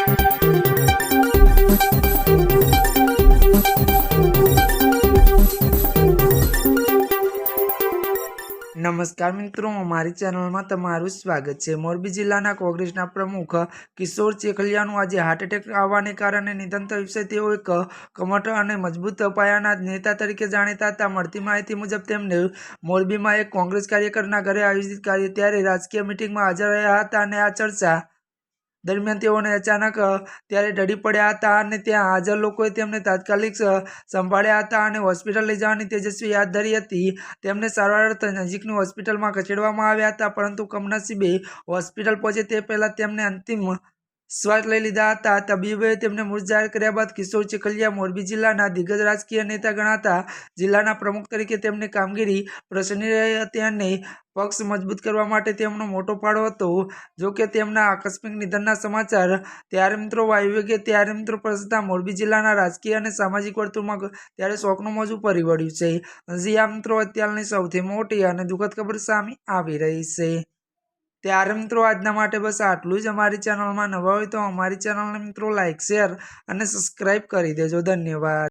નમસ્કાર મિત્રો, અમારી ચેનલમાં તમારું સ્વાગત છે। મોરબી જિલ્લાના કોંગ્રેસના પ્રમુખ કિશોર ચેખલિયાનું આજે હાર્ટ એટેક આવવાને કારણે નિધન થયું છે। તેઓ એક કમઠ અને મજબૂત પાયાના નેતા તરીકે જાણીતા હતા। મળતી માહિતી મુજબ તેમને મોરબીમાં એક કોંગ્રેસ કાર્યકરના ઘરે આયોજિત ત્યારે રાજકીય મિટિંગમાં હાજર રહ્યા હતા અને આ ચર્ચા દરમિયાન તેઓને અચાનક ત્યારે ઢળી પડ્યા હતા અને ત્યાં હાજર લોકોએ તેમને તાત્કાલિક સંભાળ્યા હતા અને હોસ્પિટલ લઈ જવાની તેજસ્વી હાથ ધરી હતી। તેમને સારવાર અર્થે નજીકની હોસ્પિટલમાં ખસેડવામાં આવ્યા હતા, પરંતુ કમનસીબે હોસ્પિટલ પહોંચે તે પહેલા તેમને અંતિમ શ્વાસ લઈ લીધા હતા। તબીબોએ તેમને મૃત જાહેર કર્યા બાદ કિશોર ચેખલિયા મોરબી જિલ્લાના દિગ્ગજ રાજકીય નેતા ગણાતા જિલ્લાના પ્રમુખ તરીકે તેમની કામગીરી પ્રશંસનીય રહી હતી અને પક્ષ મજબૂત કરવા માટે તેમનો મોટો ફાળો હતો। જો કે તેમના આકસ્મિક નિધનના સમાચાર ત્યારે મિત્રો વાયુવેગે ત્યારે મિત્રો પ્રસરતા મોરબી જિલ્લાના રાજકીય અને સામાજિક વર્તુળમાં ત્યારે શોકનું મોજું ફરી વળ્યું છે। હજી આ મિત્રો અત્યારની સૌથી મોટી અને દુઃખદ ખબર સામે આવી રહી છે। ત્યારે મિત્રો આજના માટે બસ આટલું જ। અમારી ચેનલમાં નવા હોય તો અમારી ચેનલને મિત્રો લાઇક, શેર અને સબસ્ક્રાઇબ કરી દેજો। ધન્યવાદ।